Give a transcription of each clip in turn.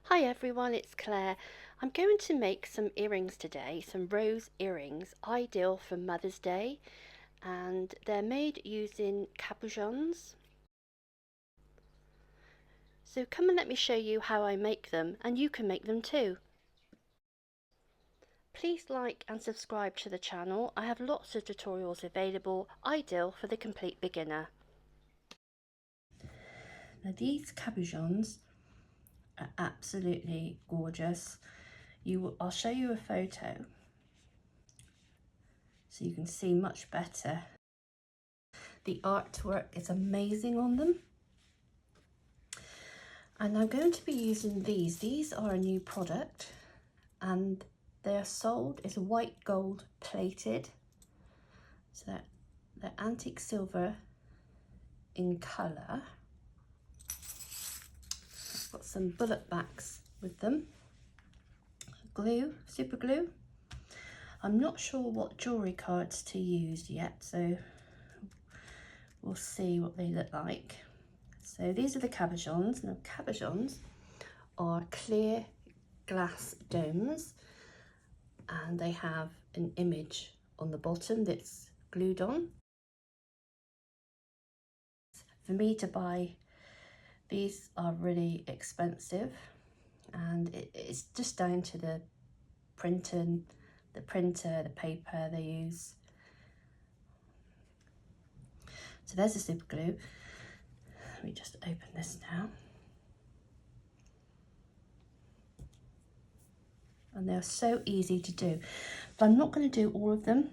Hi everyone, it's Claire. I'm going to make some earrings today, some rose earrings, ideal for Mother's Day, and they're made using cabochons. So come and let me show you how I make them, and you can make them too. Please like and subscribe to the channel. I have lots of tutorials available, ideal for the complete beginner. Now these cabochons are absolutely gorgeous. I'll show you a photo so you can see much better. The artwork is amazing on them. And I'm going to be using these. These are a new product and they're sold as white gold plated. So they're antique silver in colour. I've got some bullet backs with them. Glue, super glue. I'm not sure what jewellery cards to use yet, so we'll see what they look like. So these are the cabochons. Now cabochons are clear glass domes and they have an image on the bottom that's glued on. For me to buy these are really expensive, and it's just down to the printing, the paper they use. So there's the super glue. Let me just open this now. And they're so easy to do, but I'm not going to do all of them.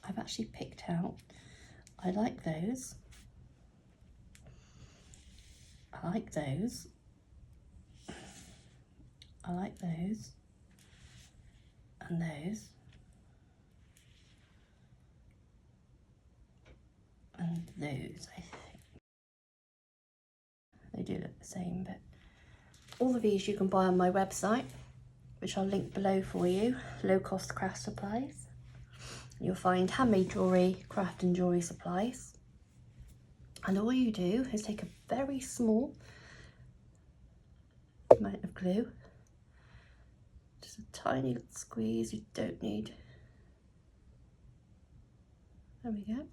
I've actually picked out, I like those, I like those, I like those, and those, and those. I think they do look the same, but all of these you can buy on my website, which I'll link below for you. Low cost craft supplies. You'll find handmade jewellery, craft and jewellery supplies. And all you do is take a very small amount of glue, just a tiny little squeeze. You don't need. There we go.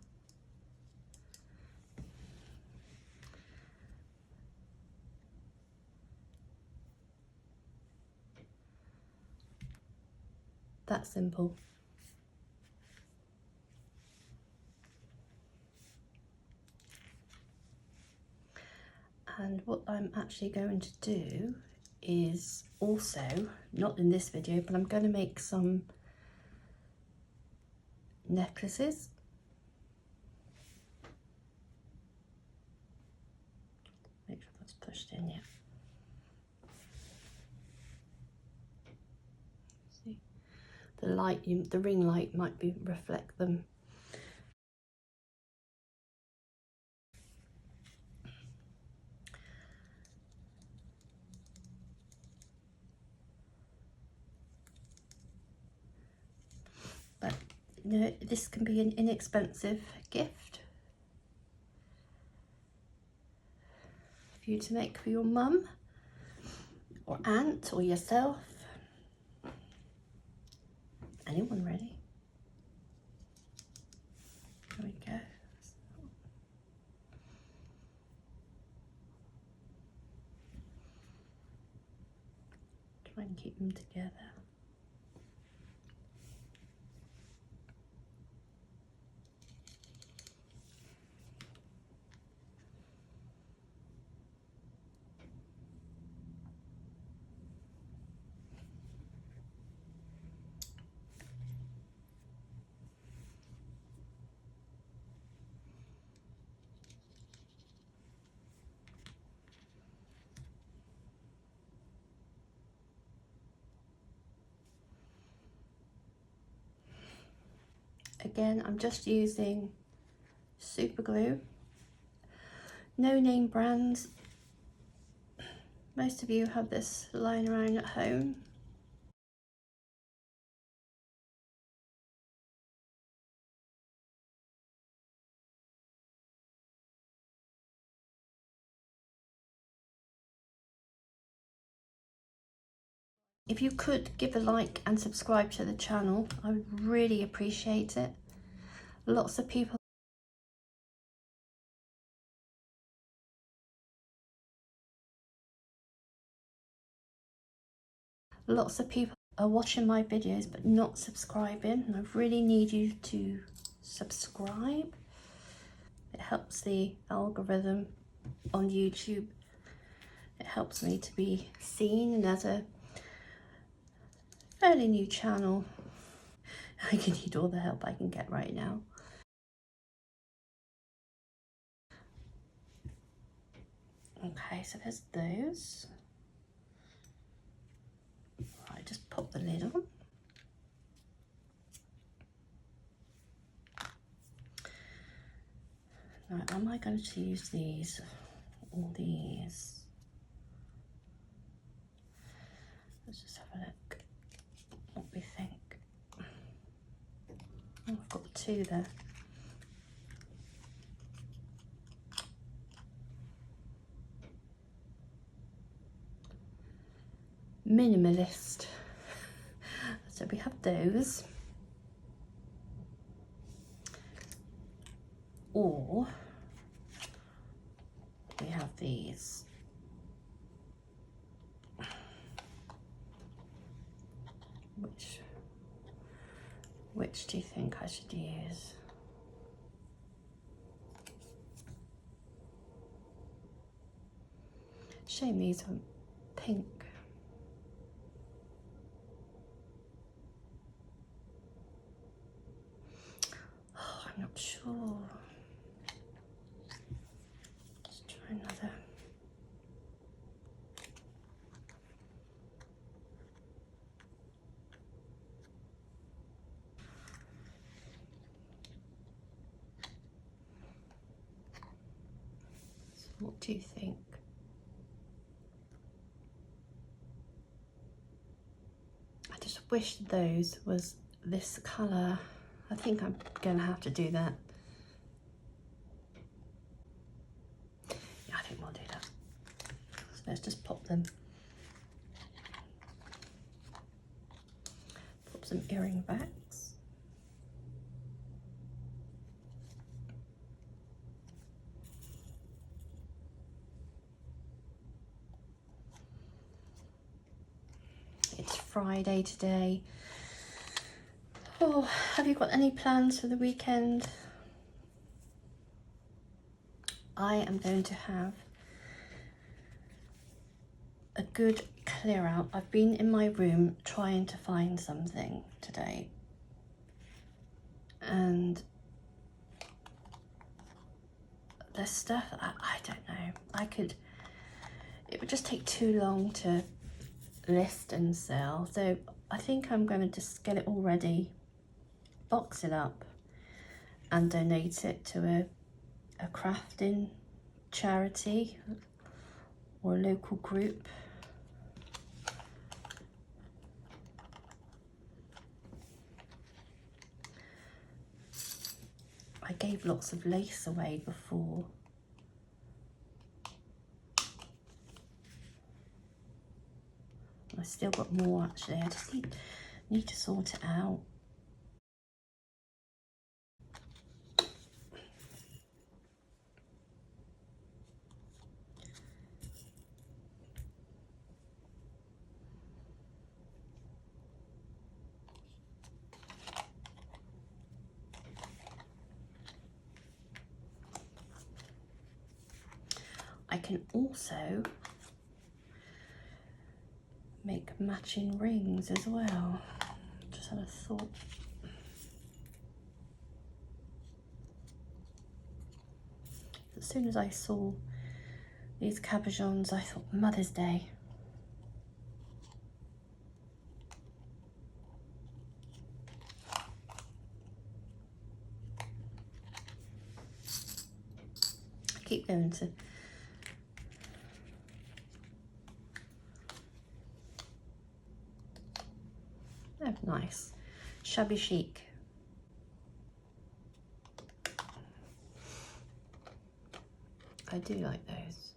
That simple. And what I'm actually going to do is also, not in this video, but I'm going to make some necklaces. Make sure that's pushed in, yeah. See, the light, the ring light might reflect them. But you know, this can be an inexpensive gift for you to make for your mum or aunt or yourself. Anyone really. There we go. Try and keep them together. Again, I'm just using super glue, no name brands. Most of you have this lying around at home. If you could give a like and subscribe to the channel, I would really appreciate it. Lots of people are watching my videos but not subscribing, and I really need you to subscribe. It helps the algorithm on YouTube. It helps me to be seen as a fairly new channel. I can need all the help I can get right now. Okay, so there's those. Right, just pop the lid on. Right, am I going to use these or these? Let's just have a look what we think. Oh, I've got two there. Minimalist. So we have those, or we have these. Which do you think I should use? Shame these are pink. Oh, I'm not sure. Let's try another. So what do you think? I just wish those was this colour. I think I'm gonna have to do that. Yeah, I think we'll do that. So let's just pop them. Pop some earring backs. It's Friday today. Oh, have you got any plans for the weekend? I am going to have a good clear out. I've been in my room trying to find something today, and there's stuff I don't know. It would just take too long to list and sell, so I think I'm going to just get it all ready, box it up and donate it to a crafting charity or a local group. I gave lots of lace away before. I still got more actually. I just need to sort it out. I can also make matching rings as well. Just had a thought. As soon as I saw these cabochons, I thought Mother's Day. I keep going to oh, nice. Shabby Chic. I do like those.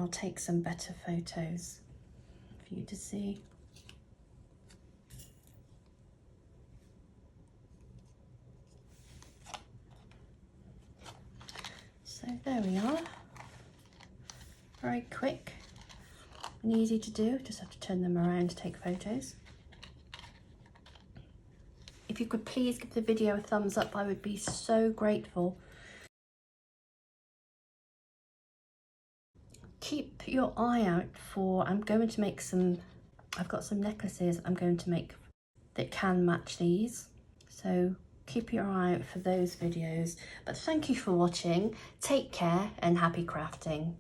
I'll take some better photos for you to see. So there we are. Very quick and easy to do. Just have to turn them around to take photos. If you could please give the video a thumbs up, I would be so grateful. Keep your eye out for, I'm going to make some, I've got some necklaces I'm going to make that can match these. So keep your eye out for those videos. But thank you for watching. Take care and happy crafting.